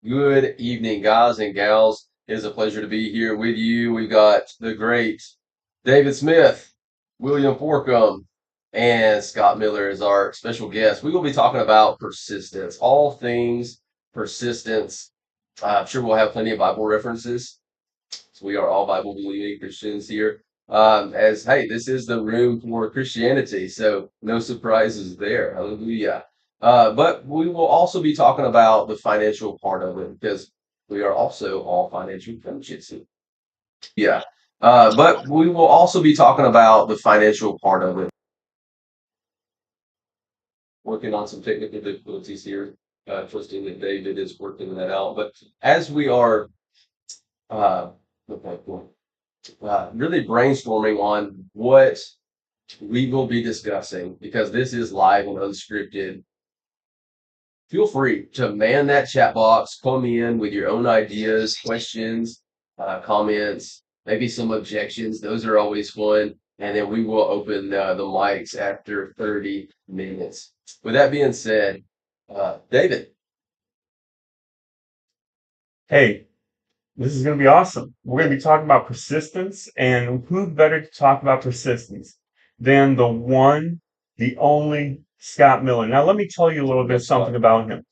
Good evening, guys and gals. It is a pleasure to be here with you. We've got the great David Smith, William Forcum, and Scott Miller as our special guest. We will be talking about persistence, all things persistence. I'm sure we'll have plenty of Bible references. So we are all Bible believing Christians here. As hey, this is the room for Christianity, so no surprises there. Hallelujah. But we will also be talking about the financial part of it because we are also all financial coaches. Yeah. But we will also be talking about the financial part of it. Working on some technical difficulties here, trusting that David is working that out. But as we are, uh, okay, cool. Really brainstorming on what we will be discussing because this is live and unscripted. Feel free to man that chat box, come in with your own ideas, questions, comments, maybe some objections. Those are always fun. And then we will open the mics after 30 minutes. With that being said, David, Hey, this is going to be awesome. We're going to be talking about persistence, and who better to talk about persistence than the one, the only Scott Miller? Now, let me tell you a little bit yes, something about him.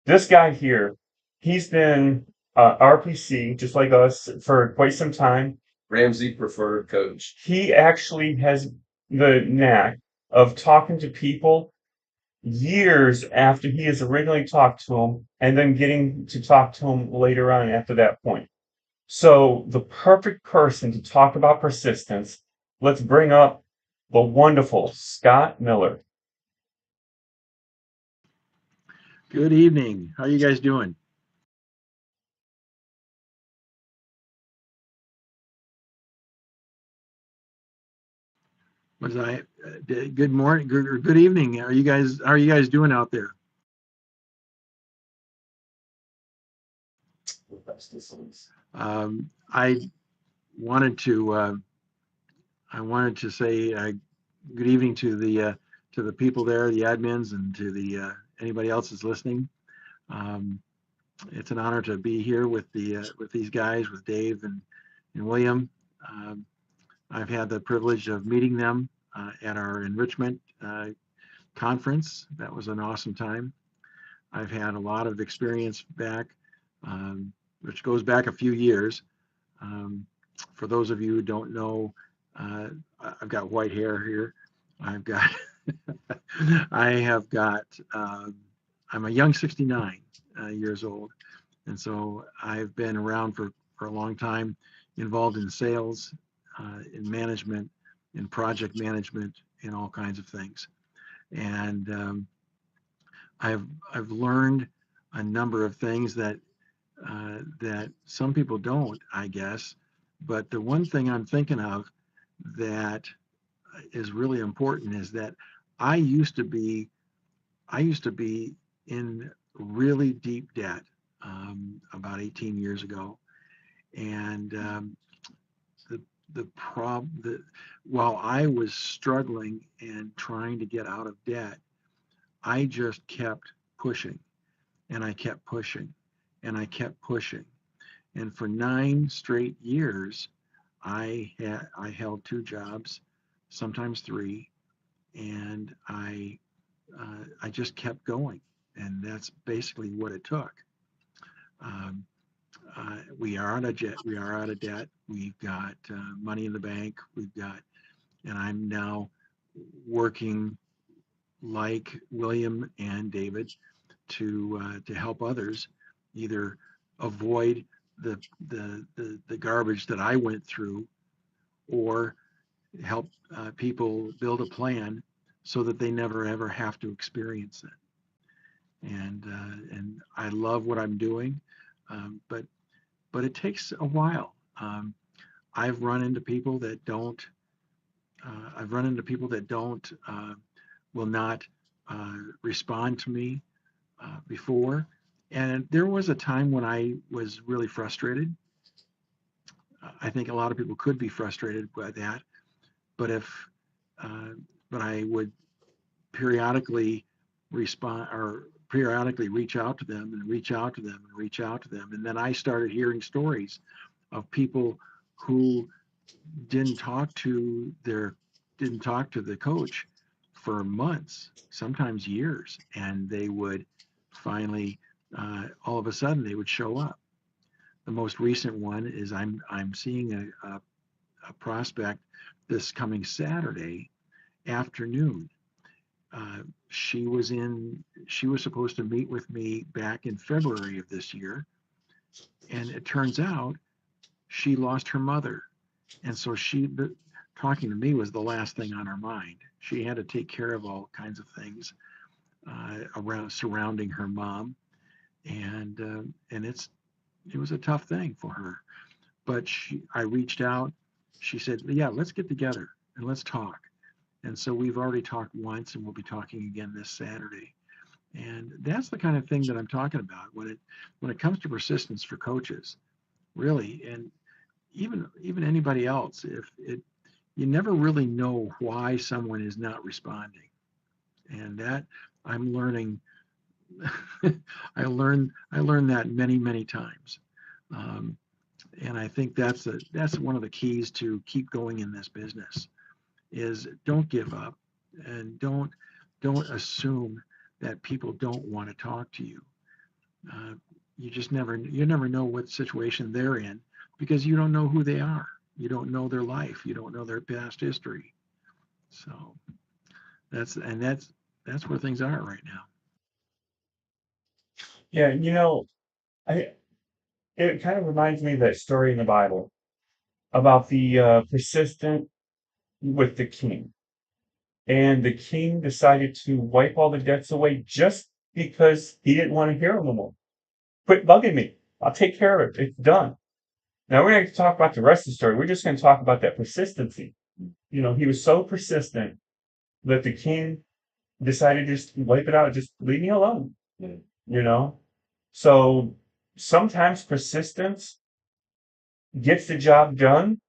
This guy here, he's been RPC, just like us, for quite some time. Ramsey preferred coach. He actually has the knack of talking to people years after he has originally talked to them and then getting to talk to them later on after that point. So, the perfect person to talk about persistence, let's bring up the wonderful Scott Miller. Good evening. How are you guys doing? Was I good morning, good evening. How are you guys doing out there? I wanted to I wanted to say good evening to the people there, the admins, and to the anybody else that's listening. Um, it's an honor to be here with these guys, with Dave and William. Um, I've had the privilege of meeting them at our enrichment conference. That was an awesome time. I've had a lot of experience back, which goes back a few years. Um, for those of you who don't know, uh, I've got white hair here. I've got, I have got, I'm a young 69 years old. And so I've been around for a long time, involved in sales, in management, in project management, in all kinds of things. And I've I've learned a number of things that some people don't, I guess. But the one thing I'm thinking of that is really important is that I used to be I used to be in really deep debt about 18 years ago, and the the problem that while I was struggling and trying to get out of debt, I just kept pushing and I kept pushing and I kept pushing. And for 9 straight years, I held two jobs, sometimes three, and I just kept going. And that's basically what it took. Um, we are out of debt. We are out of debt. We've got money in the bank. And I'm now working like William and David to help others either avoid the garbage that I went through or help people build a plan so that they never ever have to experience it. And I love what I'm doing, but it takes a while. I've run into people that don't. I've run into people that don't will not respond to me before. And there was a time when I was really frustrated. I think a lot of people could be frustrated by that, but uh, but I would periodically respond or periodically reach out to them and reach out to them and reach out to them. And then I started hearing stories of people who didn't talk to their didn't talk to the coach for months, sometimes years, and they would finally, all of a sudden, they would show up. The most recent one is I'm seeing a prospect this coming Saturday afternoon. Uh, she was supposed to meet with me back in February of this year, and it turns out she lost her mother, and so talking to me was the last thing on her mind. She had to take care of all kinds of things around surrounding her mom, and it was a tough thing for her. But I reached out. She said, "Yeah, let's get together and let's talk." And so we've already talked once, and we'll be talking again this Saturday. And that's the kind of thing that I'm talking about when it comes to persistence for coaches, really, and even anybody else. If it You never really know why someone is not responding, and that I'm learning. I learned that many times, um, and I think that's one of the keys to keep going in this business is don't give up and don't assume that people don't want to talk to you. Uh, you never know what situation they're in because you don't know who they are. You don't know their life. You don't know their past history. So that's where things are right now. Yeah, I it kind of reminds me of that story in the Bible about the persistent with the king. And the king decided to wipe all the debts away just because he didn't want to hear them anymore. Quit bugging me. I'll take care of it. It's done. Now we're going to talk about the rest of the story. We're just going to talk about that persistency. He was so persistent that the king decided to just wipe it out. Just leave me alone. You know? So sometimes persistence gets the job done,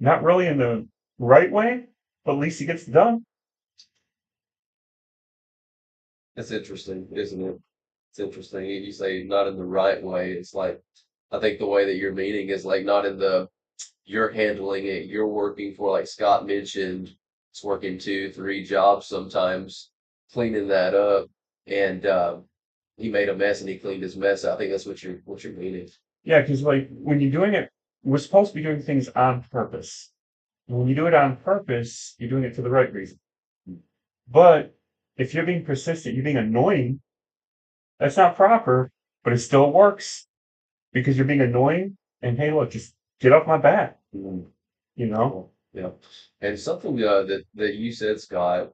not really in the right way, but at least it gets done. It's interesting, isn't it? It's interesting. You say not in the right way. It's like, I think the way that you're meaning is like not in the, you're handling it, you're working for, like Scott mentioned, it's working two, three jobs sometimes, cleaning that up. And he made a mess and he cleaned his mess. I think that's what you're meaning. Yeah, because like when you're doing it, we're supposed to be doing things on purpose. And when you do it on purpose, you're doing it for the right reason. But if you're being persistent, you're being annoying, that's not proper, but it still works because you're being annoying. And hey, look, just get off my back, Mhm. you know? Yeah. And something that you said, Scott,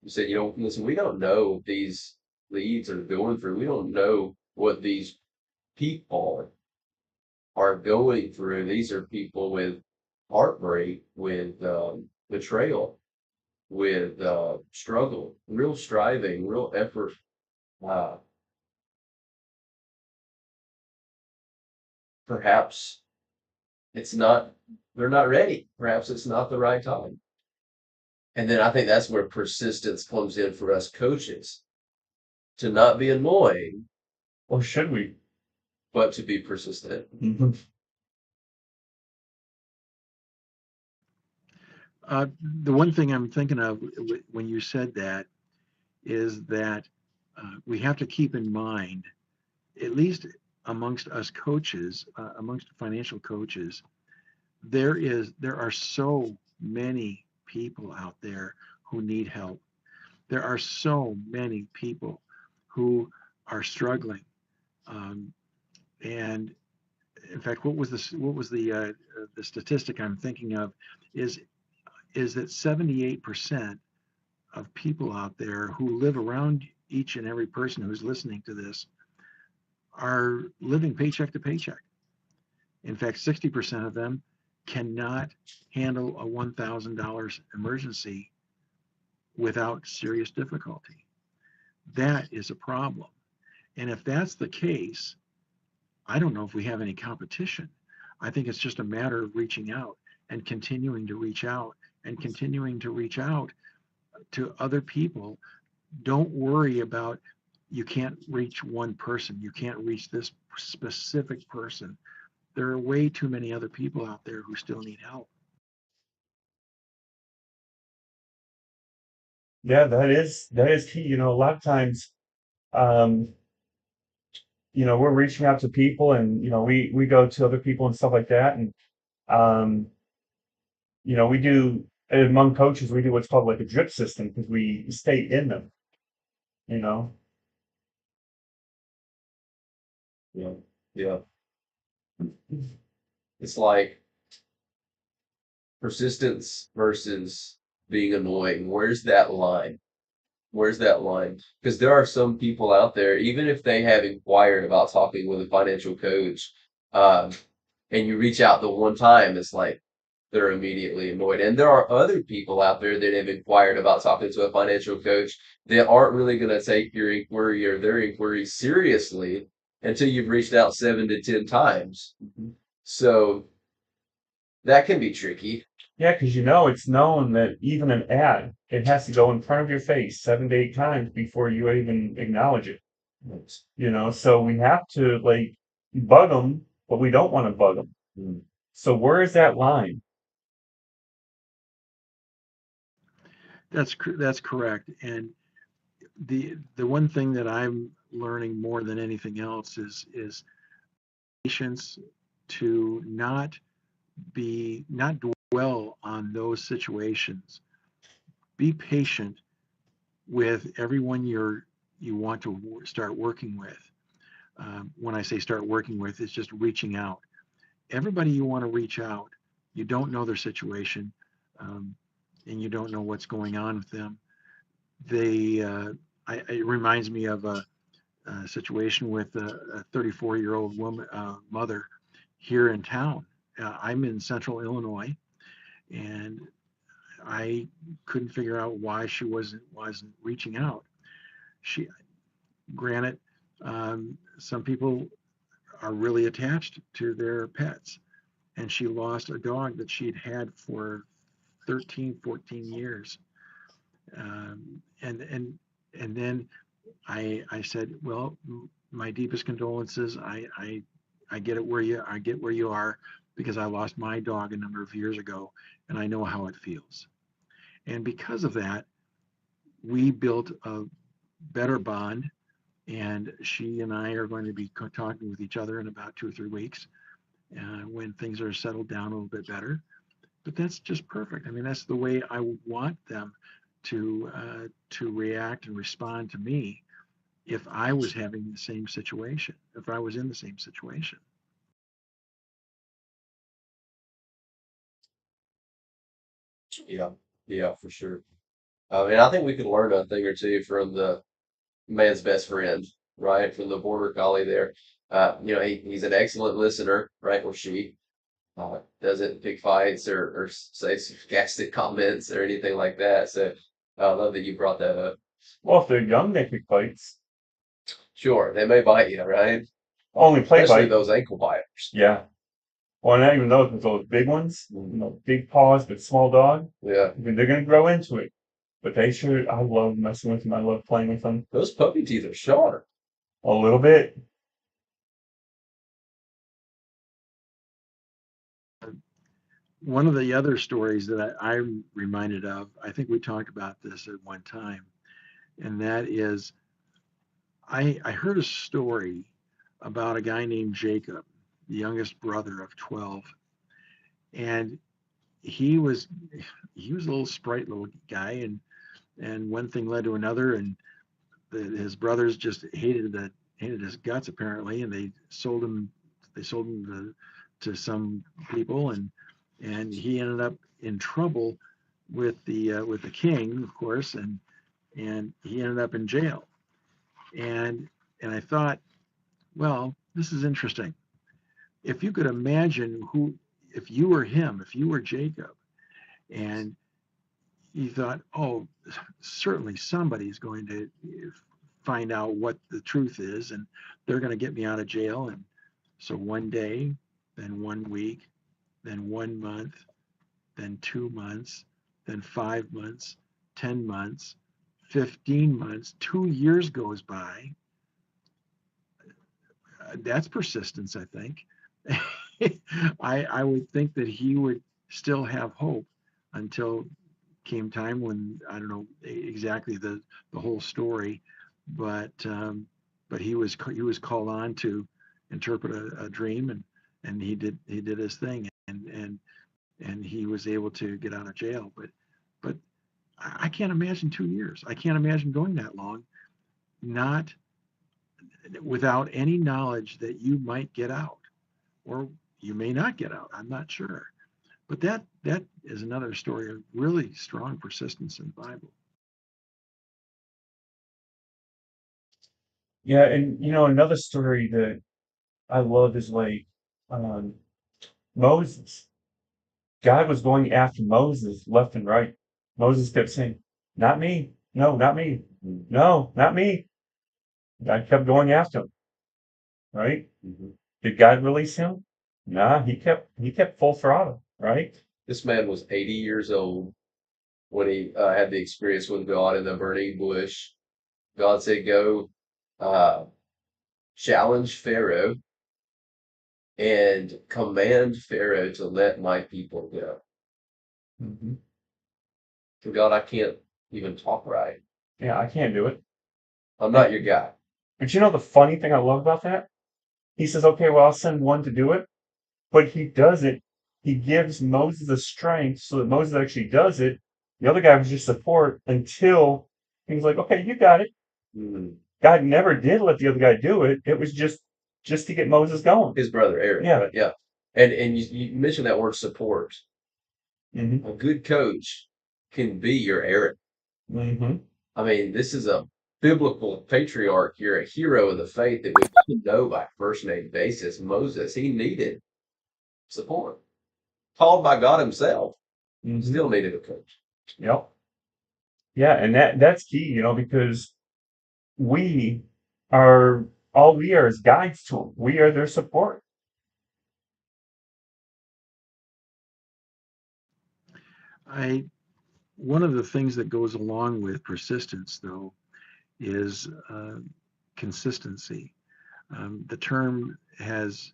you said, listen, we don't know what these leads are going through. We don't know what these people are going through. These are people with heartbreak, with betrayal, with struggle, real striving, real effort. Uh, Perhaps it's not, they're not ready. Perhaps it's not the right time. And then I think that's where persistence comes in for us coaches to not be annoying, Or should we? but to be persistent. The one thing I'm thinking of when you said that is that we have to keep in mind, at least amongst us coaches, amongst financial coaches, there are so many people out there who need help. There are so many people who are struggling. Um, and in fact, the statistic I'm thinking of is is that 78% of people out there who live around each and every person who's listening to this are living paycheck to paycheck. In fact, 60% of them cannot handle a $1,000 emergency without serious difficulty. That is a problem. And if that's the case, I don't know if we have any competition. I think it's just a matter of reaching out and continuing to reach out and continuing to reach out to other people. Don't worry about you can't reach one person. You can't reach this specific person. There are way too many other people out there who still need help. Yeah, that is key. A lot of times, um, we're reaching out to people, and we go to other people and stuff like that, and um, we do among coaches we do what's called like a drip system because we stay in them. You know, Yeah. Yeah. It's like persistence versus being annoying. Where's that line? Where's that line? Because there are some people out there, even if they have inquired about talking with a financial coach, um, and you reach out the one time, it's like they're immediately annoyed. And there are other people out there that have inquired about talking to a financial coach that aren't really going to take your inquiry or their inquiry seriously until you've reached out 7 to 10 times. So that can be tricky. yeah, because it's known that even an ad it has to go in front of your face 7 to 8 times before you even acknowledge it. So we have to like bug them, but we don't want to bug them. Mm. So where is that line? That's correct. And the one thing that I'm learning more than anything else is patience, to not dwell on those situations. Be patient with everyone you want to start working with. When I say start working with, it's just reaching out. Everybody you want to reach out, you don't know their situation, um, and you don't know what's going on with them. It reminds me of a situation with a 34-year-old woman, mother here in town. I'm in central Illinois, and I couldn't figure out why she wasn't reaching out. She, granted, some people are really attached to their pets, and she lost a dog that she'd had for 13, 14 years. And then I said, well, my deepest condolences. I get it I get where you are, because I lost my dog a number of years ago, and I know how it feels. And because of that, we built a better bond, and she and I are going to be talking with each other in about 2 or 3 weeks, when things are settled down a little bit better. But that's just perfect. I mean, that's the way I want them to react and respond to me if I was having the same situation, if I was in the same situation. Yeah. Yeah, for sure. And I think we can learn a thing or two from the man's best friend, right? From the border collie there. He's an excellent listener, right? Or she doesn't pick fights or say sarcastic comments or anything like that. So I love that you brought that up. Well, if they're young, they pick fights. Sure, they may bite you, right? Only play Especially bite. those ankle biters. Yeah. Well, not even those big ones. Big paws but small dog. Yeah, I mean, they're gonna grow into it. But they should. I love messing with them. I love playing with them those puppy teeth are sharp. a little bit. One of the other stories that I'm reminded of, I think we talked about this at one time, and that is I heard a story about a guy named Jacob, the youngest brother of 12, and he was he was a little sprite little guy, and one thing led to another, and his brothers just hated his guts apparently, and they sold him to some people, and he ended up in trouble with the king, of course, and he ended up in jail. And and I thought, well, this is interesting. If you could imagine who, if you were him, if you were Jacob, and you thought, oh, certainly somebody's going to find out what the truth is, and they're going to get me out of jail. And so one day, then 1 week, then 1 month, then 2 months, then 5 months, 10 months, 15 months, 2 years goes by. That's persistence, I think. I would think that he would still have hope until came time when I don't know exactly the whole story, but he was called on to interpret a dream, and he did his thing, and he was able to get out of jail. But I can't imagine 2 years. I can't imagine going that long, not without any knowledge that you might get out, or you may not get out. I'm not sure. But that is another story of really strong persistence in the Bible. Yeah, and another story that I love is like um, Moses. God was going after Moses left and right. Moses kept saying, "Not me. No, not me. No, not me." God kept going after him, right? Did God release him? Nah, he kept full throttle, right? This man was 80 years old when he had the experience with God in the burning bush. God said, "Go uh, challenge Pharaoh and command Pharaoh to let my people go." Hmm. To God, I can't even talk right. Yeah, I can't do it. I'm not And, your guy. but the funny thing I love about that? He says, "Okay, well, I'll send one to do it," but he does it. He gives Moses the strength so that Moses actually does it. The other guy was just support until he was like, "Okay, you got it." Mm. God never did let the other guy do it. It was just to get Moses going. His brother Aaron, Yeah. right? Yeah. And you mentioned that word support. Hmm. A good coach can be your Aaron. Hmm. I mean, this is a biblical patriarch. You're a hero of the faith that we know by first name basis. Moses, he needed support. Called by God himself, Hmm. still needed a coach. Yep. Yeah, and that's key, because we are all we are is guides to them. We are their support. I One of the things that goes along with persistence, though, is consistency. The term has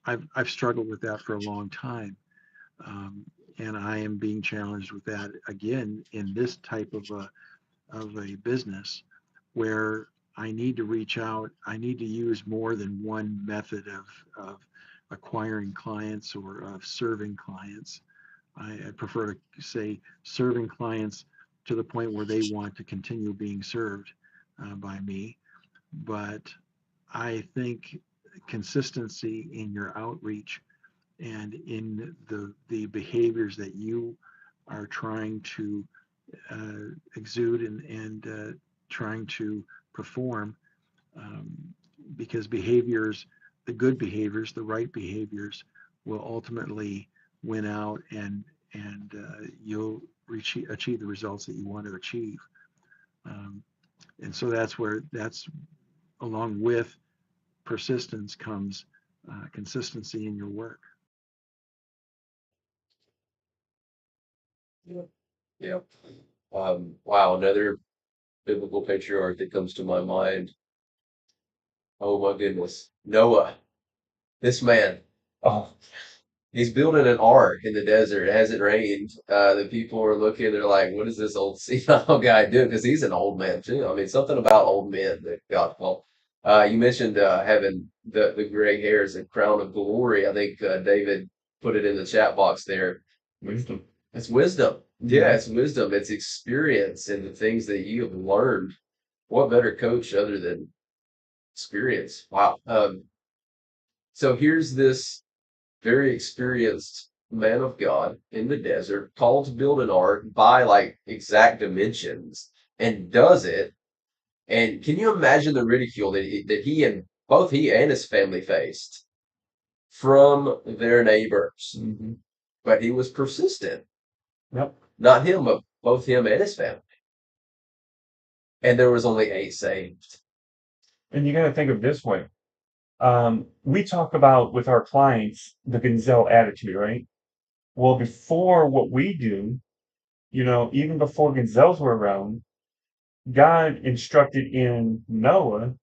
I've struggled with that for a long time, um, and I am being challenged with that again in this type of a business where I need to reach out. I need to use more than one method of acquiring clients or of serving clients. I prefer to say serving clients to the point where they want to continue being served by me. But I think consistency in your outreach and in the behaviors that you are trying to exude and trying to perform, um, because behaviors, the good behaviors, the right behaviors, will ultimately win out, and you'll achieve the results that you want to achieve. Um, and so that's along with persistence comes consistency in your work. Yep. Yep. Wow, another biblical patriarch that comes to my mind. Oh my goodness. Noah, this man. Oh, He's building an ark in the desert. It hasn't rained. The people are looking. They're like, "What is this old senile guy doing?" Because he's an old man too. I mean, something about old men that God called. You mentioned having the gray hairs and crown of glory. I think David put it in the chat box there. wisdom. It's wisdom. Yeah, Hmm. it's wisdom. It's experience and the things that you have learned. What better coach other than experience? Wow. So here's this very experienced man of God in the desert, called to build an ark by like exact dimensions, and does it. And can you imagine the ridicule that he and both he and his family faced from their neighbors? Hmm. But he was persistent. Yep. Not him, but both him and his family. And there was only 8 saved. And you got to think of it this way. We talk about with our clients the Gonzelle attitude, right? Well, before what we do, even before Gonzelles were around, God instructed in Noah,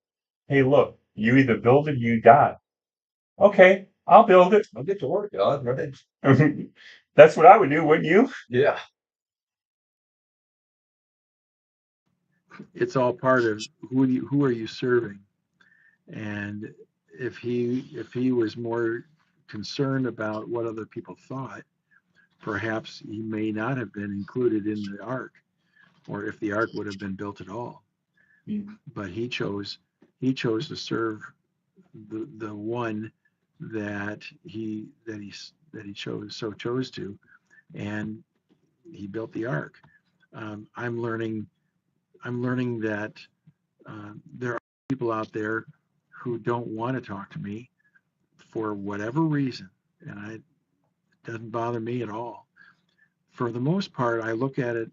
hey, look, you either build it or you die. Okay, I'll build it. I'll get to work, God. Right? That's what I would do, wouldn't you? Yeah. It's all part of who are you serving? And if he was more concerned about what other people thought, perhaps he may not have been included in the ark, or if the ark would have been built at all. But he chose to serve the one that he chose to, and he built the ark. I'm learning that there are people out there who don't want to talk to me for whatever reason, and it doesn't bother me at all. For the most part, I look at it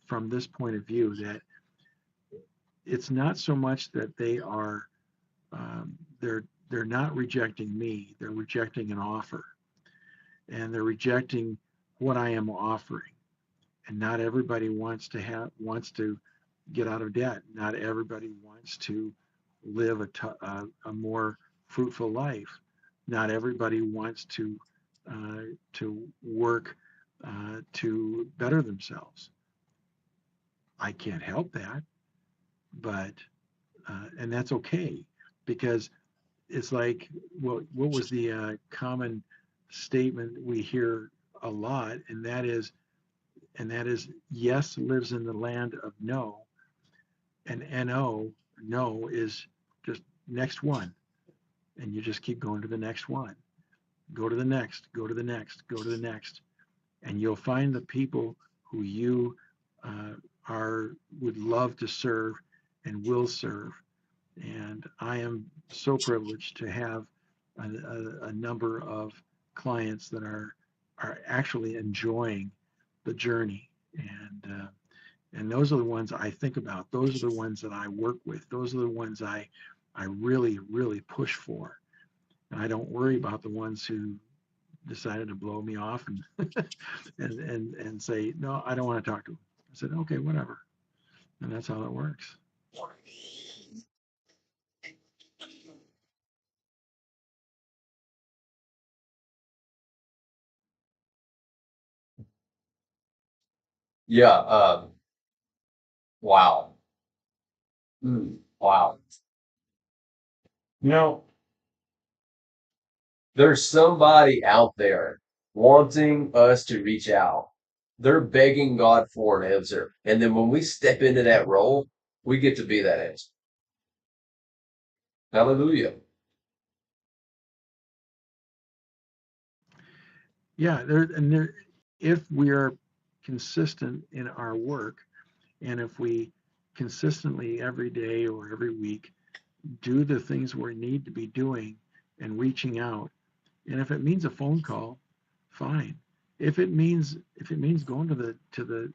from this point of view that it's not so much that they're not rejecting me, they're rejecting an offer, and they're rejecting what I am offering. And not everybody wants to get out of debt. Not everybody wants to live a more fruitful life. Not everybody wants to work to better themselves. I can't help that, but and that's okay, because it's like what was the common statement we hear a lot, and that is yes lives in the land of no, and no is just next one, and you just keep going to the next one, go to the next, go to the next, go to the next, and you'll find the people who you uh, are would love to serve and will serve. And I am so privileged to have a number of clients that are actually enjoying the journey, and those are the ones I think about. Those are the ones that I work with. Those are the ones I really really push for. And I don't worry about the ones who decided to blow me off and and say no, I don't want to talk to them. I said okay, whatever, and that's how it works. Yeah. Wow. Wow. You know, There's somebody out there wanting us to reach out. They're begging God for an answer. And then when we step into that role, we get to be that answer. Hallelujah. Yeah, if we are consistent in our work, and if we consistently every day or every week do the things we need to be doing and reaching out, and if it means a phone call, fine. If it means going to the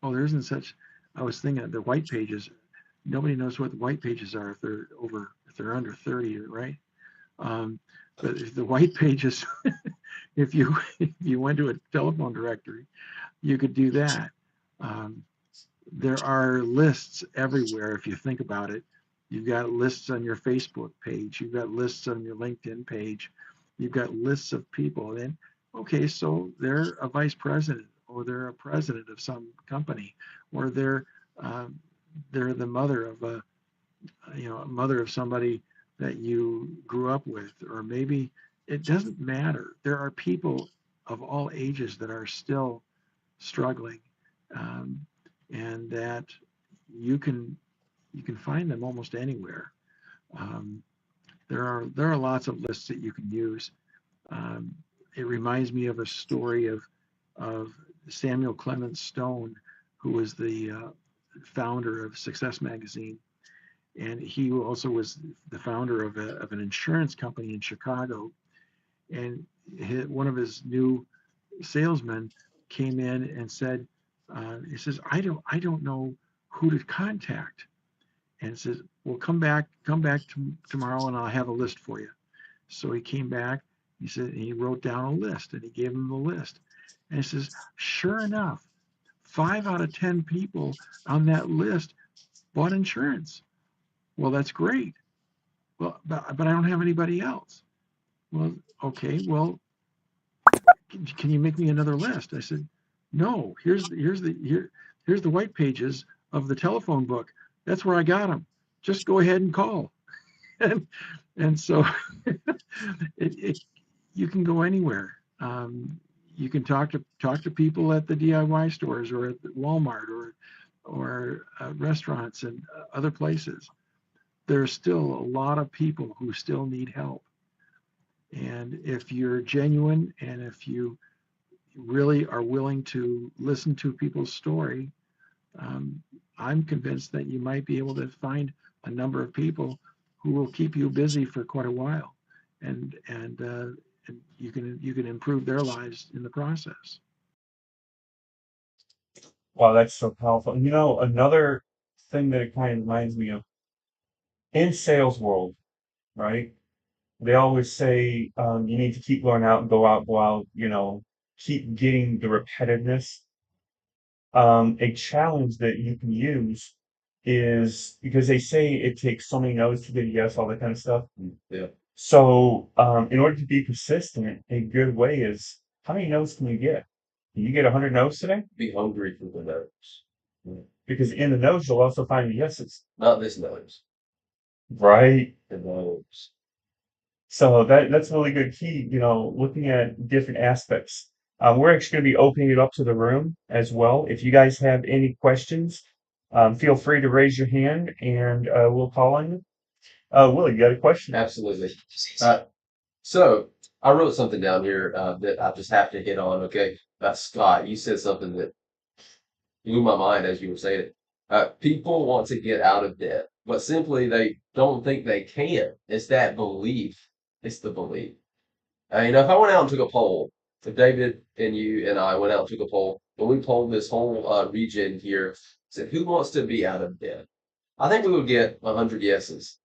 oh, there isn't such. I was thinking of the white pages. Nobody knows what the white pages are if they're under 30, right? Um, but if the white pages, if you went to a telephone directory, you could do that. Um, there are lists everywhere if you think about it. You've got lists on your Facebook page, you've got lists on your LinkedIn page, you've got lists of people. And okay, so they're a vice president, or they're a president of some company, or um, they're the mother of mother of somebody that you grew up with, or maybe it doesn't matter. There are people of all ages that are still struggling, um, and that you can you can find them almost anywhere. Um, there are lots of lists that you can use. Um, it reminds me of a story of Samuel Clement Stone, who was the founder of Success Magazine, and he also was the founder of an insurance company in Chicago. And one of his new salesmen came in and said, he says, I don't know who to contact. And says, well, come back tomorrow, and I'll have a list for you. So he came back. He said he wrote down a list, and he gave him the list. And he says, sure enough, 5 out of 10 people on that list bought insurance. Well, that's great. Well, but I don't have anybody else. Well, okay. Well, can you make me another list? I said, no. Here's the white pages of the telephone book. That's where I got them. Just go ahead and call. and and so it you can go anywhere. You can talk to people at the DIY stores or at Walmart or restaurants and other places. There's still a lot of people who still need help. And if you're genuine and if you really are willing to listen to people's story, um, I'm convinced that you might be able to find a number of people who will keep you busy for quite a while, and you can improve their lives in the process. Wow, that's so powerful. And another thing that it kind of reminds me of in sales world, right? They always say you need to keep going out and go out, keep getting the repetitiveness. A challenge that you can use is because they say it takes so many no's to get a yes, all that kind of stuff. Yeah. So, in order to be persistent, a good way is how many no's can you get? Can you get 100 no's today? Be hungry for the notes. Yeah. Because in the no's, you'll also find the yeses, Not this notes. right? The notes. So that's a really good key, looking at different aspects. We're actually going to be opening it up to the room as well. If you guys have any questions, feel free to raise your hand and we'll call on you. Will, you got a question? Absolutely. So I wrote something down here that I just have to hit on. Okay, Scott, you said something that blew my mind as you were saying it. People want to get out of debt, but simply they don't think they can. It's that belief. It's the belief. If I went out and took a poll, if David and you and I went out and took a poll, when we polled this whole region here, said who wants to be out of debt, I think we would get 100 yeses,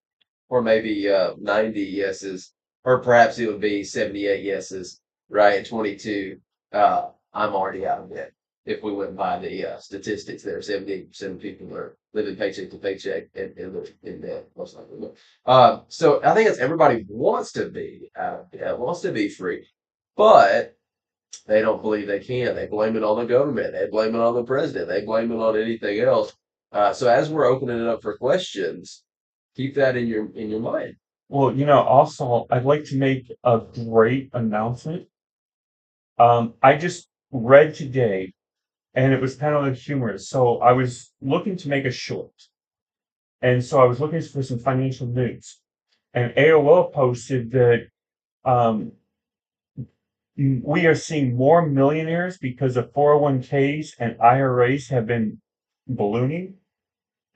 or maybe 90 yeses, or perhaps it would be 78 yeses, right? 22, I'm already out of debt. If we went by the statistics there, 78% of people are living paycheck to paycheck and in debt, most likely. So I think it's everybody wants to be out of debt, wants to be free, but they don't believe they can. They blame it on the government. They blame it on the president. They blame it on anything else. So as we're opening it up for questions, keep that in your mind. Well, also, I'd like to make a great announcement. I just read today, and it was kind of like humorous. So I was looking to make a short, and so I was looking for some financial news, and AOL posted that um, we are seeing more millionaires because of 401ks and IRAs have been ballooning.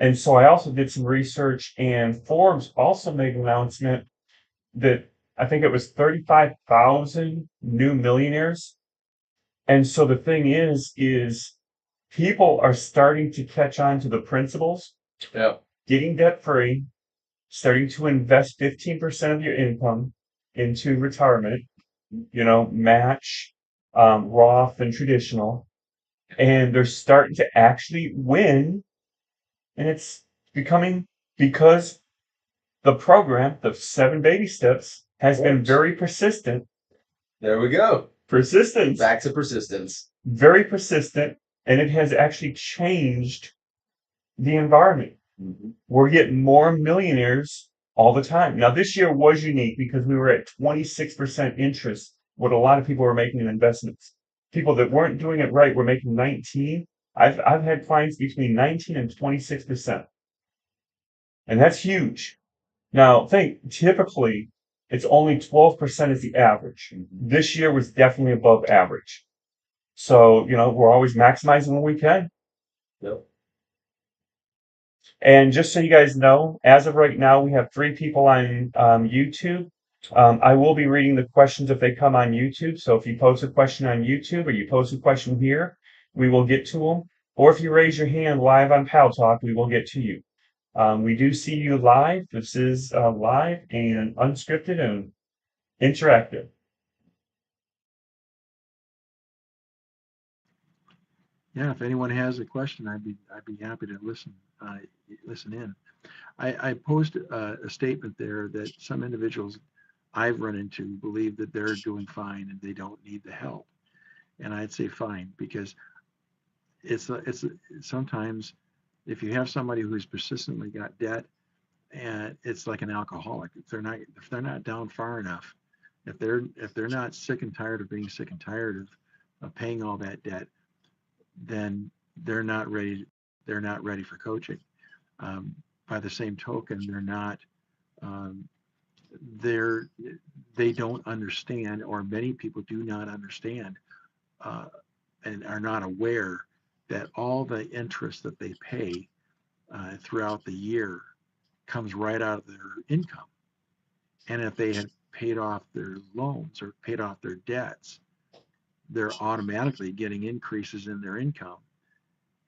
And so I also did some research, and Forbes also made an announcement that I think it was 35,000 new millionaires. And so the thing is people are starting to catch on to the principles, Yeah. getting debt free, starting to invest 15% of your income into retirement, match Roth and traditional, and they're starting to actually win. And it's becoming because the program, the 7 baby steps, has been very persistent. There we go. Persistence. Back to persistence. Very persistent, and it has actually changed the environment. Mm-hmm. We're getting more millionaires all the time. Now, this year was unique because we were at 26% interest, what a lot of people were making in investments. People that weren't doing it right were making 19. I've had clients between 19 and 26%. And that's huge. Now, think typically it's only 12% is the average. This year was definitely above average. So, we're always maximizing when we can. Yep. And just so you guys know, as of right now, we have 3 people on YouTube. I will be reading the questions if they come on YouTube. So if you post a question on YouTube or you post a question here, we will get to them. Or if you raise your hand live on Pal Talk, we will get to you. We do see you live. This is live and unscripted and interactive. yeah, if anyone has a question, I'd be happy to listen in. I posed a statement there that some individuals I've run into believe that they're doing fine and they don't need the help. And I'd say fine, because it's sometimes if you have somebody who's persistently got debt, and it's like an alcoholic. If they're not down far enough, if they're not sick and tired of being sick and tired of paying all that debt, then they're not ready. They're not ready for coaching. Um, by the same token, they're not. Um, they're they don't understand, or many people do not understand, uh, and are not aware that all the interest that they pay throughout the year comes right out of their income. And if they had paid off their loans or paid off their debts, they're automatically getting increases in their income,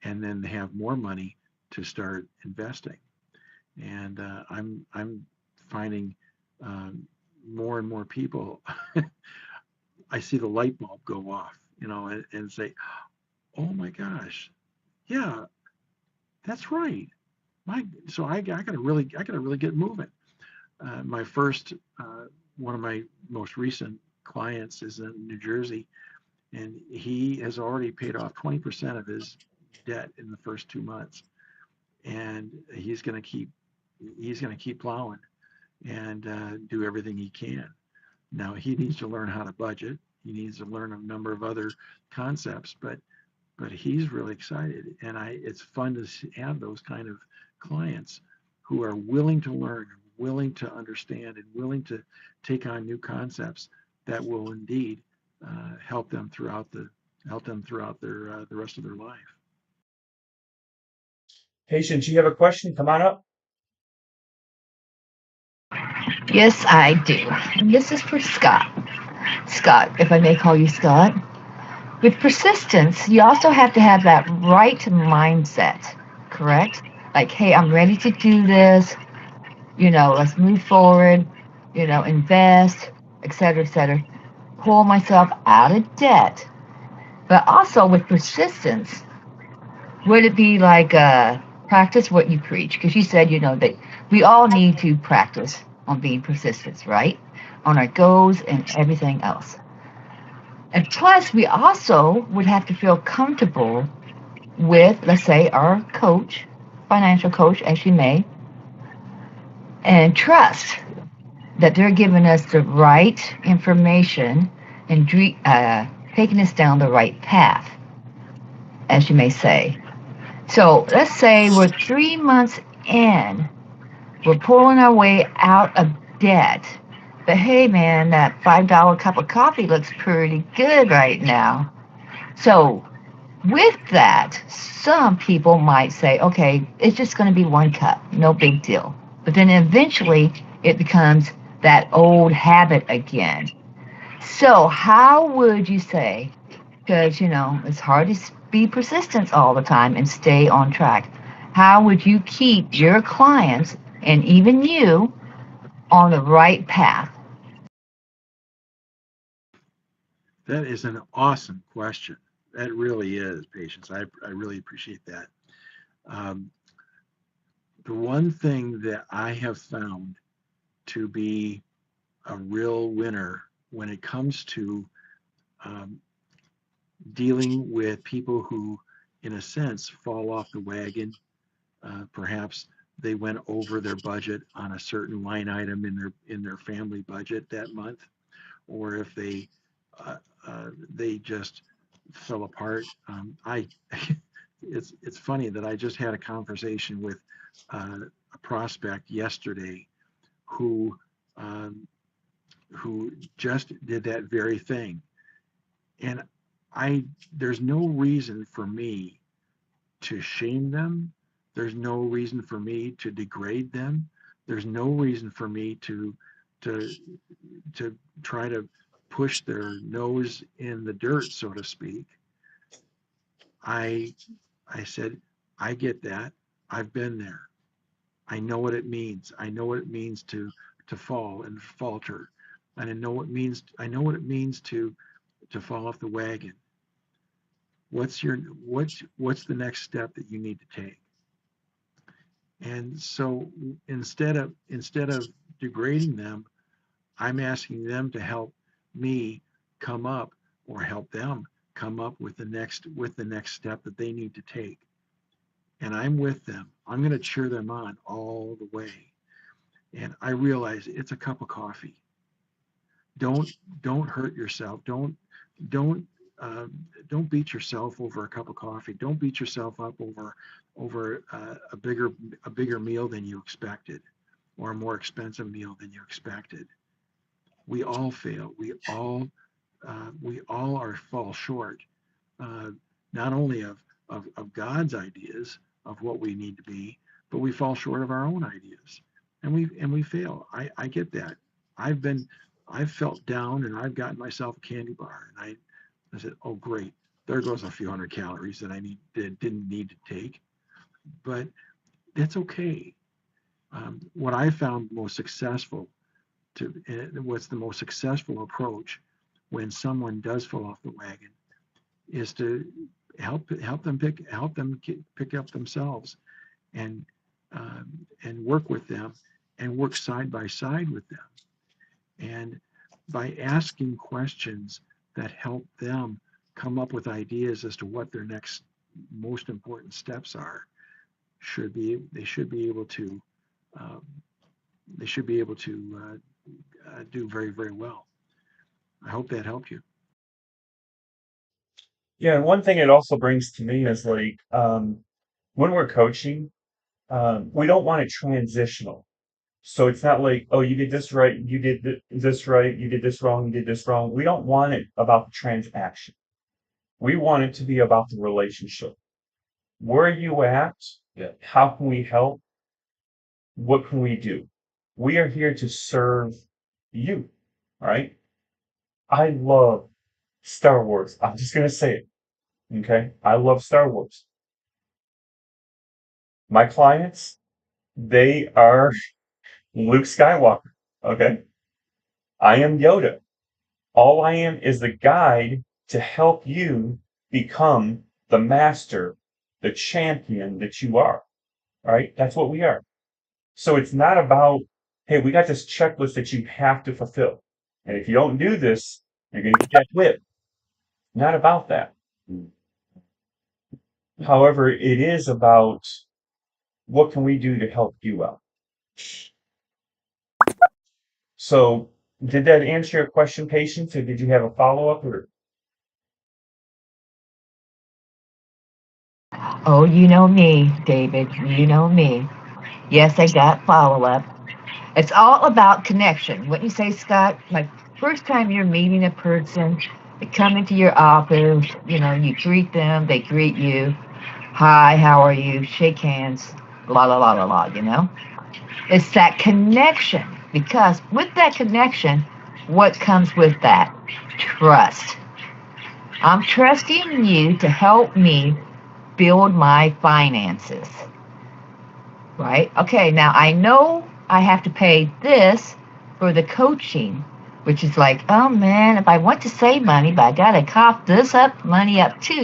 and then they have more money to start investing. And I'm finding more and more people. I see the light bulb go off, and say, "Oh my gosh, yeah, that's right. So I gotta really get moving." My first, one of my most recent clients is in New Jersey, and he has already paid off 20% of his debt in the first 2 months, and he's going to keep plowing and do everything he can. Now he needs to learn how to budget. He needs to learn a number of other concepts, but he's really excited, and it's fun to have those kind of clients who are willing to learn, willing to understand, and willing to take on new concepts that will indeed help them throughout their the rest of their life. Patience, you have a question? Come on up. Yes, I do. And this is for Scott. Scott, if I may call you Scott. With persistence, you also have to have that right mindset, correct? Like, hey, I'm ready to do this. Let's move forward, invest, et cetera, pull myself out of debt. But also with persistence, would it be like practice what you preach? Because you said, that we all need to practice on being persistent, right? On our goals and everything else. And plus, we also would have to feel comfortable with, let's say, our coach, financial coach, as you may, and trust that they're giving us the right information and taking us down the right path, as you may say. So let's say we're 3 months in, we're pulling our way out of debt. But hey, man, that $5 cup of coffee looks pretty good right now. So with that, some people might say, okay, it's just going to be one cup, no big deal. But then eventually it becomes that old habit again. So how would you say, because, it's hard to be persistent all the time and stay on track. How would you keep your clients and even you on the right path? That is an awesome question. That really is, Patience. I really appreciate that. Um, the one thing that I have found to be a real winner when it comes to um, dealing with people who, in a sense, fall off the wagon. Perhaps they went over their budget on a certain line item in their family budget that month, or if they just fell apart. I it's funny that I just had a conversation with a prospect yesterday who um, who just did that very thing, and there's no reason for me to shame them. There's no reason for me to degrade them. There's no reason for me to to try to push their nose in the dirt, so to speak. I I said, I get that. I've been there. I know what it means. I know what it means to fall and falter. And I know what it means to fall off the wagon. What's your what's the next step that you need to take? And so instead of degrading them, I'm asking them to help me come up or help them come up with the next step that they need to take. And I'm with them. I'm going to cheer them on all the way. And I realize it's a cup of coffee. Don't don't hurt yourself. Don't uh, don't beat yourself over a cup of coffee. Don't beat yourself up over a bigger meal than you expected, or a more expensive meal than you expected. We all fail. We all are fall short, uh, not only of God's ideas of what we need to be, but we fall short of our own ideas, and we fail. I get that. I've been I've felt down, and I've gotten myself a candy bar, and I said, oh great, there goes a few hundred calories that didn't need to take, but that's okay. What I found most successful what's the most successful approach when someone does fall off the wagon is to help them pick up themselves, and and work with them, and work side by side with them, and by asking questions that help them come up with ideas as to what their next most important steps are, should be they should be able to um, they should be able to do very, very well. I hope that helped you. Yeah, and one thing it also brings to me is like when we're coaching, we don't want it transitional. So it's not like, oh, you did this right, you did this right, you did this wrong, you did this wrong. We don't want it about the transaction. We want it to be about the relationship. Where are you at? Yeah. How can we help? What can we do? We are here to serve you, right? I love Star Wars. I'm just gonna say it, okay? I love Star Wars. My clients, they are Luke Skywalker, okay? I am Yoda. All I am is the guide to help you become the master, the champion that you are, right? That's what we are. So it's not about, hey, we got this checklist that you have to fulfill. And if you don't do this, you're going to get that whip. Not about that. However, it is about what can we do to help you out. So did that answer your question, Patience, or did you have a follow-up? Or Oh, you know me, David. You know me. Yes, I got follow up. It's all about connection. What you say, Scott? Like first time you're meeting a person, they come into your office, you greet them, they greet you. Hi, how are you? Shake hands, la la la la la, It's that connection. Because with that connection, what comes with that? Trust. I'm trusting you to help me build my finances. Right? Okay, now I know I have to pay this for the coaching, which is like, oh man, if I want to save money, but I gotta cough this up, money up too,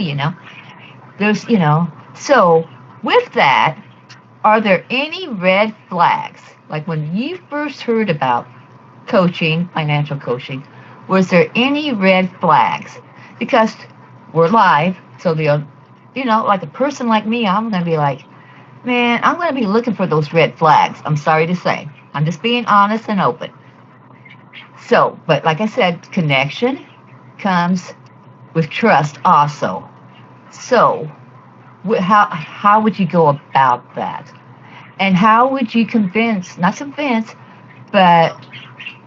There's, So with that, are there any red flags? Like when you first heard about coaching, financial coaching, was there any red flags? Because we're live, so like a person like me, I'm gonna be like, man, I'm going to be looking for those red flags. I'm sorry to say. I'm just being honest and open. So, but like I said, connection comes with trust also. So, how would you go about that? And how would you not convince, but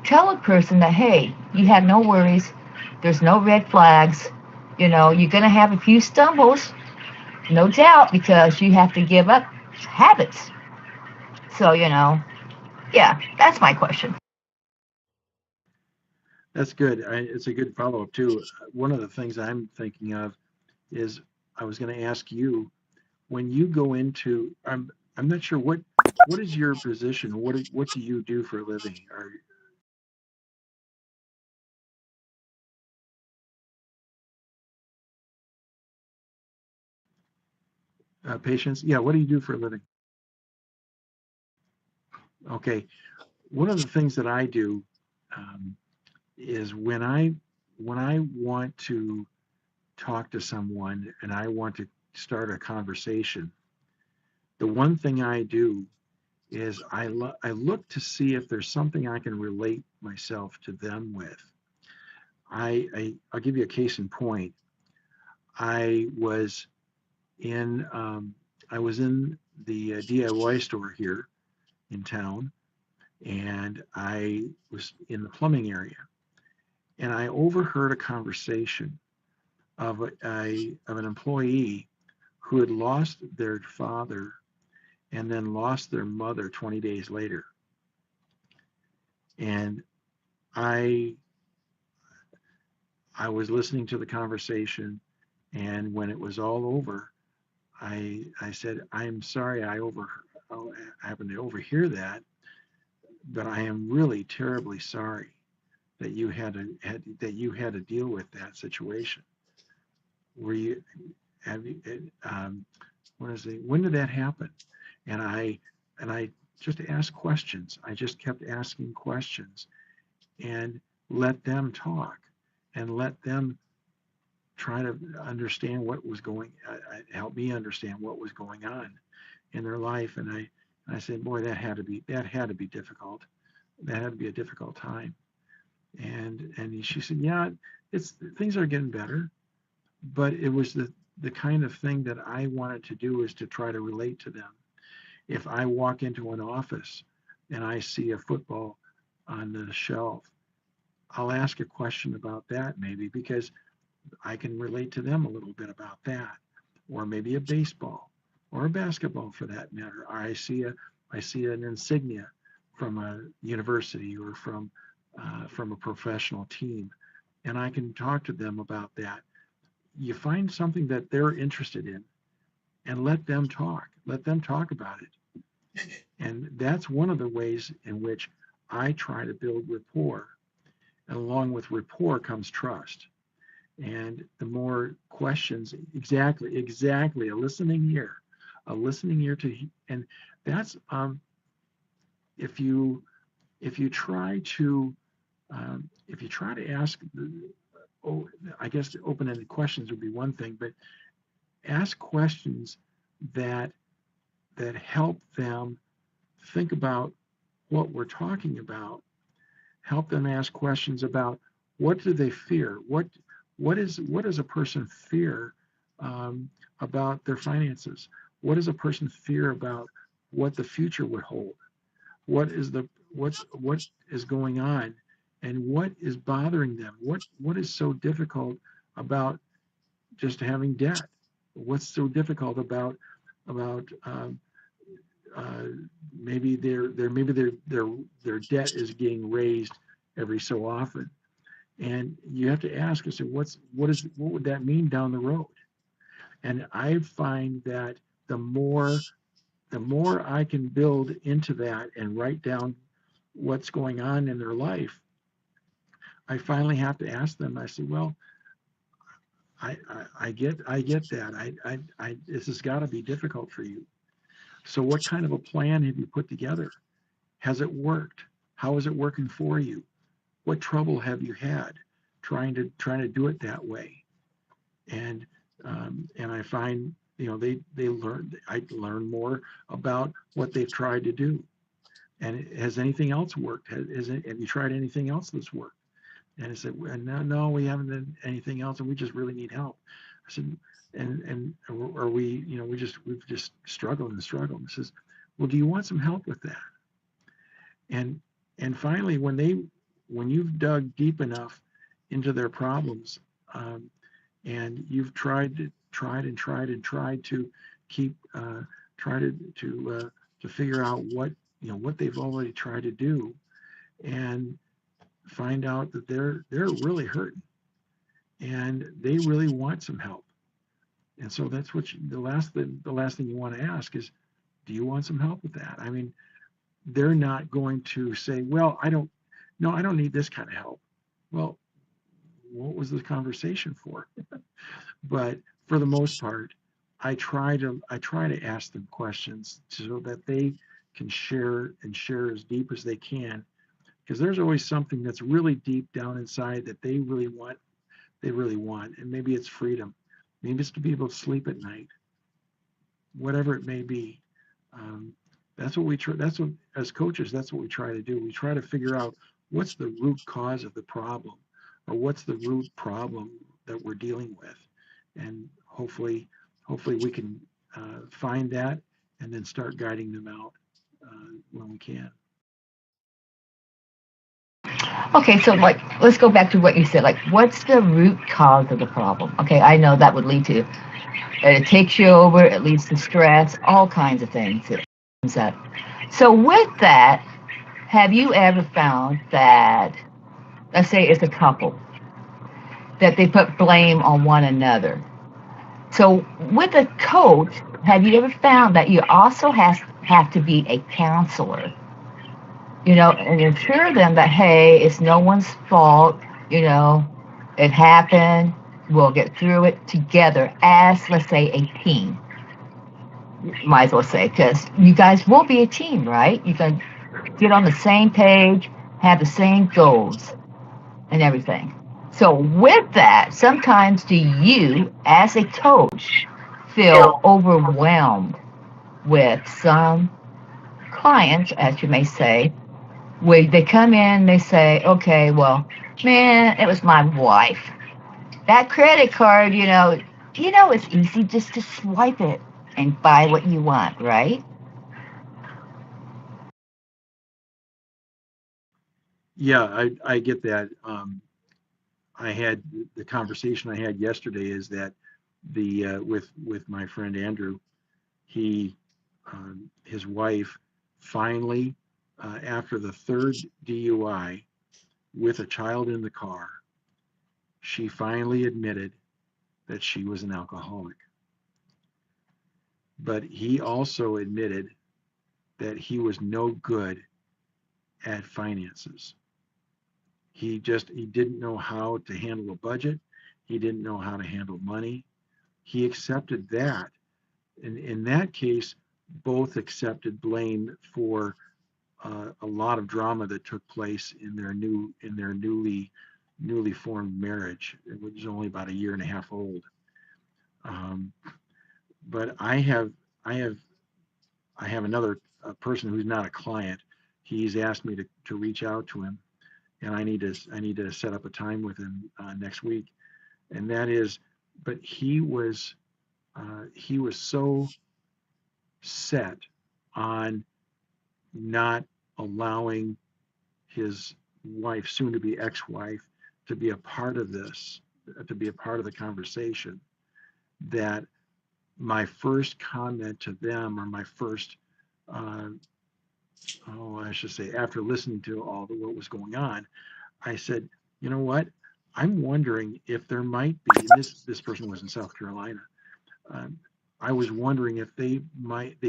tell a person that, hey, you have no worries. There's no red flags. You're going to have a few stumbles, no doubt, because you have to give up habits. So, yeah, that's my question. That's good. It's a good follow-up too. One of the things I'm thinking of is I was going to ask you, when you go into, I'm not sure what is your position? What do you do for a living? Patience. Yeah. What do you do for a living? Okay. One of the things that I do um, is when I want to talk to someone and I want to start a conversation, the one thing I do is I look to see if there's something I can relate myself to them with. I'll give you a case in point. I was in I was in the DIY store here in town, and I was in the plumbing area, and I overheard a conversation of an employee who had lost their father and then lost their mother 20 days later. And I I was listening to the conversation, and when it was all over, I said, "I'm sorry I happened to overhear that, but I am really terribly sorry that you had to deal with that situation. Were you have you when did that happen?" And I just asked questions. I just kept asking questions and let them talk and let them try to understand what was help me understand what was going on in their life. And I said, boy, that had to be difficult. That had to be a difficult time. And she said, yeah, it's things are getting better, but it was the kind of thing that I wanted to do is to try to relate to them. If I walk into an office and I see a football on the shelf, I'll ask a question about that maybe because I can relate to them a little bit about that, or maybe a baseball or a basketball for that matter. Or I see an insignia from a university or from a professional team, and I can talk to them about that. You find something that they're interested in, and let them talk. Let them talk about it, and that's one of the ways in which I try to build rapport. And along with rapport comes trust. And the more questions, exactly, a listening ear to, and that's if you if you try to ask, oh, I guess open-ended questions would be one thing, but ask questions that help them think about what we're talking about. Help them ask questions about what do they fear, what does a person fear about their finances? What does a person fear about what the future would hold? What is going on, and what is bothering them? What is so difficult about just having debt? What's so difficult about uh, maybe their debt is getting raised every so often? And you have to ask, I said, what would that mean down the road? And I find that the more I can build into that and write down what's going on in their life, I finally have to ask them. I say, well, I get that. This has got to be difficult for you. So what kind of a plan have you put together? Has it worked? How is it working for you? What trouble have you had trying to do it that way? And I find I learn more about what they've tried to do. And has anything else worked? Have you tried anything else that's worked? And I said, well, no, we haven't done anything else, and we just really need help. I said, and are we, we've just struggled and struggled. And says, well, do you want some help with that? And finally, when you've dug deep enough into their problems, and you've tried to keep to figure out what they've already tried to do, and find out that they're really hurting and they really want some help. And so that's the last thing you want to ask is, do you want some help with that? I mean, they're not going to say, well, I don't need this kind of help. Well, what was the conversation for? But for the most part, I try to ask them questions so that they can share as deep as they can, because there's always something that's really deep down inside that they really want. And maybe it's freedom, maybe it's to be able to sleep at night, whatever it may be. Um, that's what we try. That's what, as coaches, that's what we try to do. We try to figure out what's the root cause of the problem, or what's the root problem that we're dealing with, and hopefully we can find that and then start guiding them out when we can. Okay, so like, let's go back to what you said. Like, what's the root cause of the problem? Okay, I know that would lead to it takes you over, it leads to stress, all kinds of things. It comes up. So with that, have you ever found that, let's say it's a couple, that they put blame on one another? So with a coach, have you ever found that you also have to be a counselor, and assure them that, hey, it's no one's fault, you know, it happened, we'll get through it together as, let's say, a team. Might as well say, because you guys will be a team, right? You can get on the same page, have the same goals and everything. So with that, sometimes do you, as a coach, feel overwhelmed with some clients, as you may say, where they come in, they say, okay, well, man, it was my wife. That credit card, it's easy just to swipe it and buy what you want, right? Yeah, I get that. I had the conversation I had yesterday is that with my friend Andrew, he his wife finally, after the third DUI with a child in the car, she finally admitted that she was an alcoholic. But he also admitted that he was no good at finances. He didn't know how to handle a budget. He didn't know how to handle money. He accepted that. And in that case, both accepted blame for a lot of drama that took place in their newly formed marriage, which was only about a year and a half old. Um, but I have another person who's not a client. He's asked me to reach out to him, and I need to set up a time with him next week. And that is, but he was so set on not allowing his wife, soon to be ex-wife, to be a part of this, to be a part of the conversation, that my first comment to them, or my first, uh, I should say, after listening to what was going on, I said, you know what? I'm wondering if there might be, and this person was in South Carolina. Um, I was wondering if they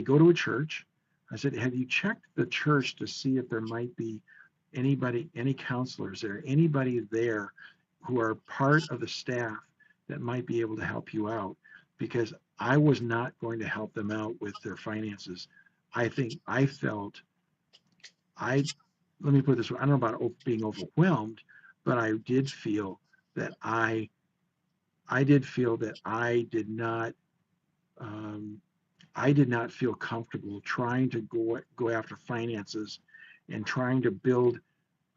go to a church. I said, have you checked the church to see if there might be any counselors there, anybody there who are part of the staff that might be able to help you out? Because I was not going to help them out with their finances. I think I felt, I, let me put it this way, I don't know about being overwhelmed, but I did feel that I did feel that um, I did not feel comfortable trying to go after finances and trying to build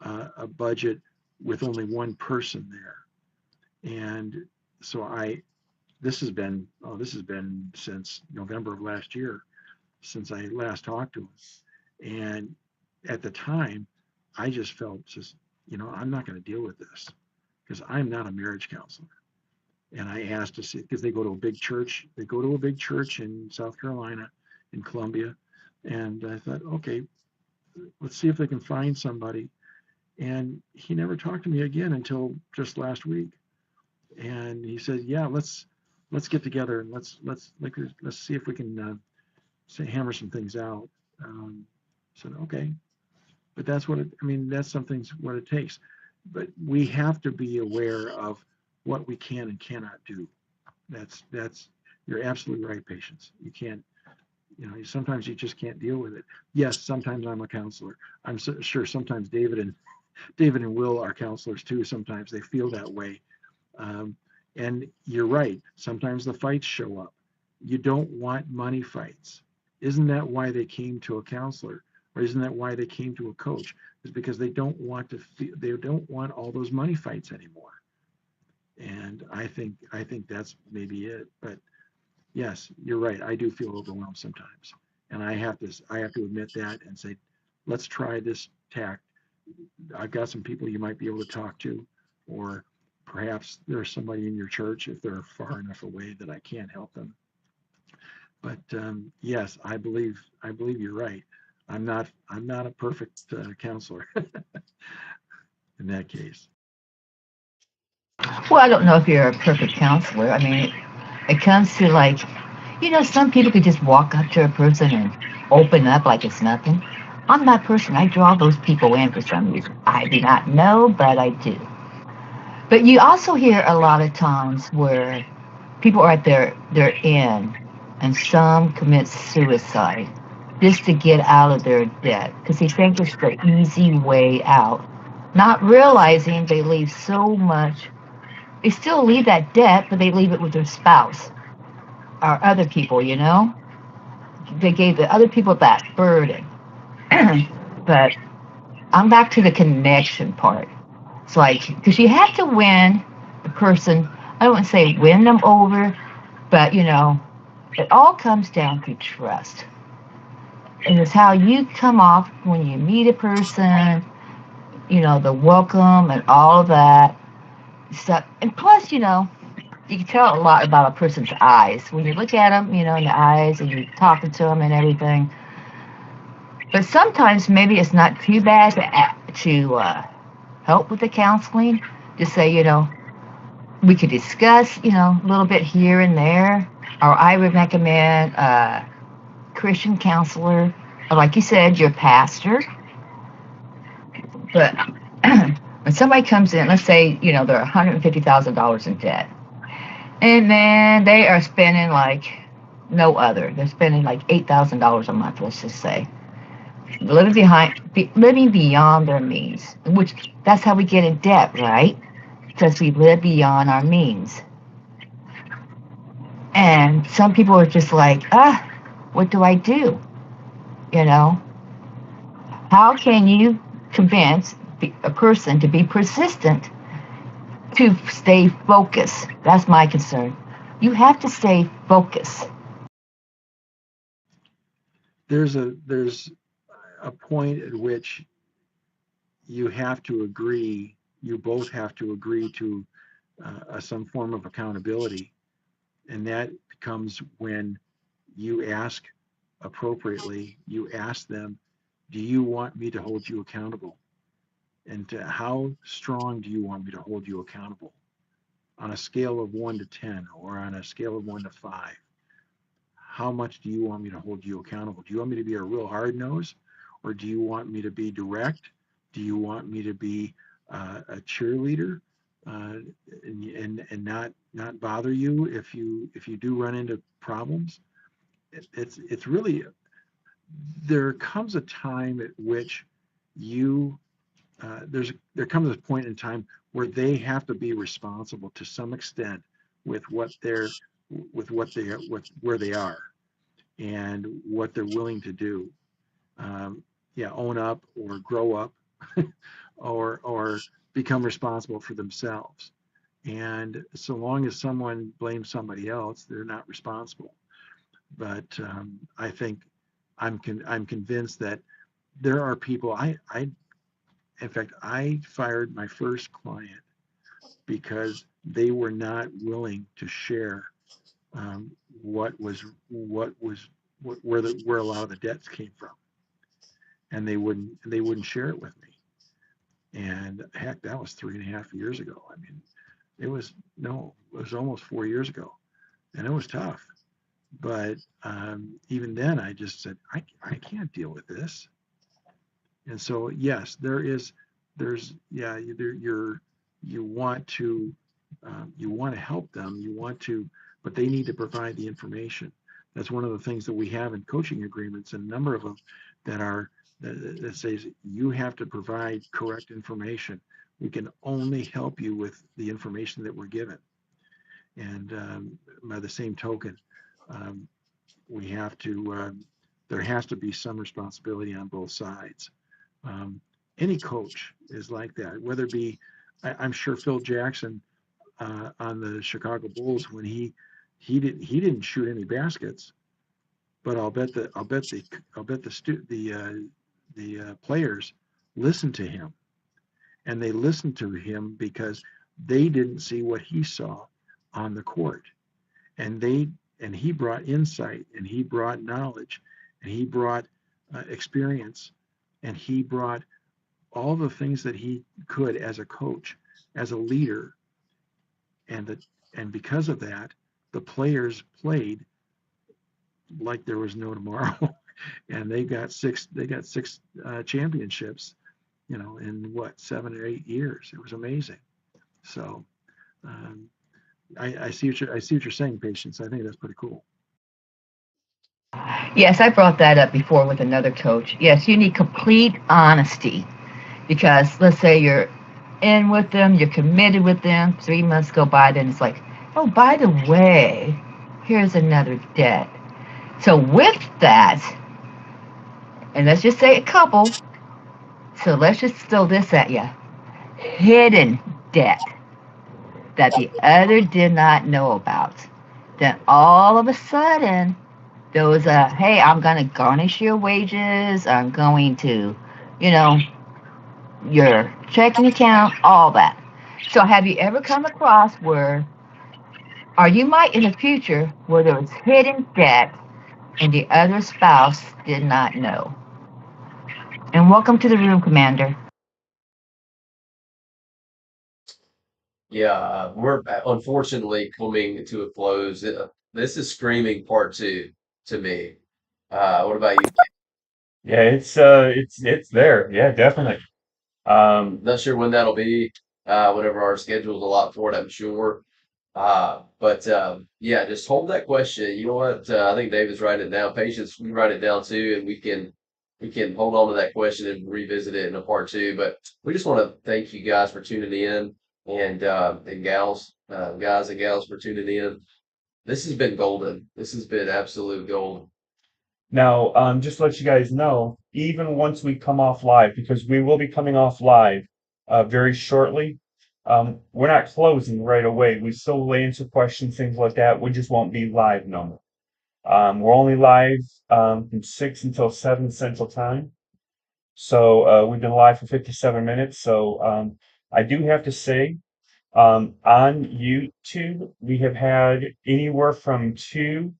a budget with only one person there. And so this has been since November of last year, since I last talked to him. And at the time, I just felt I'm not going to deal with this, because I'm not a marriage counselor. And I asked to see, because they go to a big church. They go to a big church in South Carolina, in Columbia. And I thought, okay, let's see if they can find somebody. And he never talked to me again until just last week. And he said, yeah, let's get together and let's see if we can hammer some things out. I said, okay, but that's something's what it takes. But we have to be aware of what we can and cannot do. That's You're absolutely right, Patience. You can't, sometimes you just can't deal with it. Yes, sometimes I'm a counselor. I'm sure sometimes David and Will are counselors too. Sometimes they feel that way. Um, and you're right. Sometimes the fights show up. You don't want money fights. Isn't that why they came to a counselor? Or isn't that why they came to a coach? Is because they don't want they don't want all those money fights anymore. And I think that's maybe it. But yes, you're right. I do feel overwhelmed sometimes. And I have to admit that and say, let's try this tack. I've got some people you might be able to talk to, or perhaps there's somebody in your church if they're far enough away that I can't help them. But yes, I believe you're right. I'm not a perfect counselor in that case. Well, I don't know if you're a perfect counselor. I mean, it comes to like, some people could just walk up to a person and open up like it's nothing. I'm that person. I draw those people in for some reason. I do not know, but I do. But you also hear a lot of times where people are at their end, and some commit suicide just to get out of their debt because they think it's the easy way out, not realizing they leave so much. They still leave that debt, but they leave it with their spouse or other people. They gave the other people that burden. But I'm back to the connection part. It's like, because you have to win the person. I don't want to say win them over, but it all comes down to trust. And it's how you come off when you meet a person, the welcome and all of that stuff. And plus, you can tell a lot about a person's eyes. When you look at them, in the eyes and you're talking to them and everything. But sometimes maybe it's not too bad to help with the counseling. Just say, we could discuss, a little bit here and there. Or I would recommend a Christian counselor, or like you said, your pastor. But when somebody comes in, let's say, they're $150,000 in debt, and then they are spending like no other. They're spending like $8,000 a month, let's just say, living beyond their means. Which that's how we get in debt, right? Because we live beyond our means. And some people are just like, what do I do? You know, how can you convince a person to be persistent to stay focused? That's my concern. You have to stay focused. There's a point at which you both have to agree to some form of accountability. And that comes when you ask appropriately, you ask them, do you want me to hold you accountable? And how strong do you want me to hold you accountable? On a scale of 1 to 10 or on a scale of 1 to 5, how much do you want me to hold you accountable? Do you want me to be a real hard nose, or do you want me to be direct? Do you want me to be a cheerleader and not bother you if you do run into problems? It's really, there comes a time at which you there comes a point in time where they have to be responsible to some extent with where they are and what they're willing to do. Yeah, own up or grow up, or become responsible for themselves. And so long as someone blames somebody else, they're not responsible. But I think I'm convinced that there are people. In fact, I fired my first client because they were not willing to share um, where a lot of the debts came from, and they wouldn't share it with me. And heck, that was 3.5 years ago. I mean, it was almost 4 years ago, and it was tough. But even then, I just said, I can't deal with this. And so, yes, yeah, you want to help them, but they need to provide the information. That's one of the things that we have in coaching agreements, and a number of them that says you have to provide correct information. We can only help you with the information that we're given. And by the same token, um, we have to, there has to be some responsibility on both sides. Um, any coach is like that, whether it be, I'm sure Phil Jackson on the Chicago Bulls when he didn't shoot any baskets, but the players listened to him, and they listened to him because they didn't see what he saw on the court, and he brought insight, and he brought knowledge, and he brought experience, and he brought all the things that he could as a coach, as a leader, and because of that, the players played like there was no tomorrow, and they got six championships, in what, 7 or 8 years. It was amazing. So um, I see what you're saying, Patience. I think that's pretty cool. Yes, I brought that up before with another coach. Yes, you need complete honesty because let's say you're in with them, you're committed with them, 3 months go by, then it's like, oh, by the way, here's another debt. So with that, and let's just say a couple, so let's just throw this at you. Hidden debt that the other did not know about. Then all of a sudden, those, hey, I'm going to garnish your wages, I'm going to, you know, your checking account, all that. So have you ever come across where, or you might in the future, where there was hidden debt and the other spouse did not know? And welcome to the room, Commander. Yeah, we're unfortunately coming to a close. This is screaming part two to me. What about you? Yeah, it's there. Yeah, definitely. Not sure when that'll be. Whenever our schedule's a lot for it, I'm sure. But yeah, just hold that question. You know what? I think David's writing it down. Patience, we write it down too, and we can hold on to that question and revisit it in a part two. But we just want to thank you guys for tuning in, and gals, guys and gals for tuning in. This has been golden. This has been absolute gold. Now, just to let you guys know, even once we come off live, because we will be coming off live very shortly, we're not closing right away. We still will answer questions, things like that. We just won't be live no more. We're only live from 6 until 7 Central Time. So we've been live for 57 minutes. So I do have to say, on YouTube, we have had anywhere from 2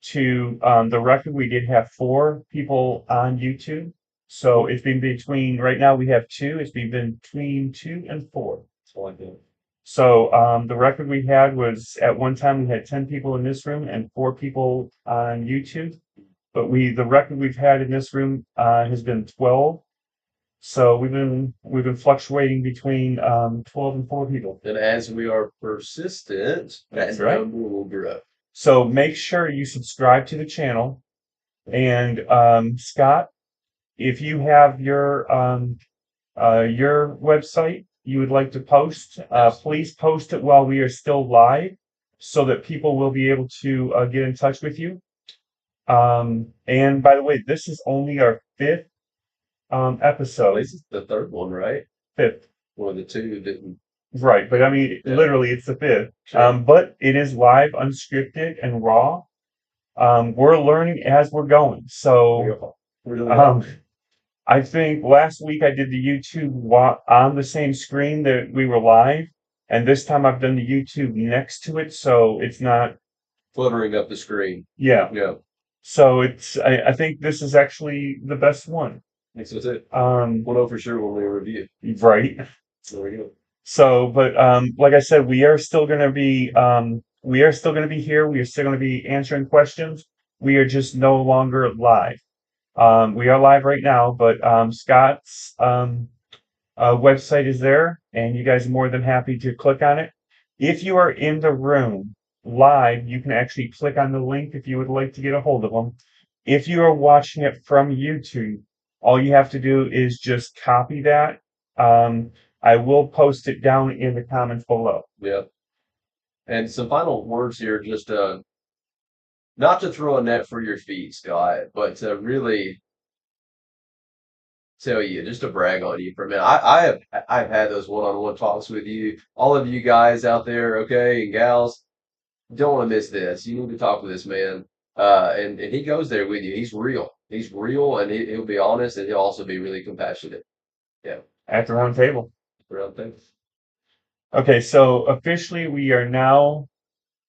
to the record. We did have 4 people on YouTube. So it's been between, right now we have 2. It's been between 2 and 4. So I did. So the record we had was at one time we had 10 people in this room and 4 people on YouTube. But the record we've had in this room has been 12. So we've been fluctuating between 12 and 4 people. And as we are persistent, That's that right. number will grow. So make sure you subscribe to the channel. And Scott, if you have your website you would like to post, please post it while we are still live, so that people will be able to get in touch with you. And by the way, this is only our 5th episode. This is the third one, right? 5th. Well, the two didn't. Right, but I mean, Yeah. literally, it's the 5th. Sure. But it is live, unscripted, and raw. We're learning as we're going. So, I think last week I did the YouTube on the same screen that we were live, and this time I've done the YouTube next to it, so it's not. Fluttering up the screen. Yeah. Yeah. So I think this is actually the best one. That's it. Um, We'll know for sure when we review. right. There we go. So, but like I said, we are still going to be here. We are still going to be answering questions. We are just no longer live. We are live right now, but Scott's website is there, and you guys are more than happy to click on it. If you are in the room live, you can actually click on the link if you would like to get a hold of them. If you are watching it from YouTube, all you have to do is just copy that. I will post it down in the comments below. Yeah. And some final words here, just not to throw a net for your feet, Scott, but to really tell you, just to brag on you for a minute. I've had those one-on-one talks with you, all of you guys out there, okay, and gals. Don't want to miss this. You need to talk with this man. And he goes there with you. He's real. He's real, and he'll be honest, and he'll also be really compassionate. Yeah, At the round table. around things. Okay, so officially we are now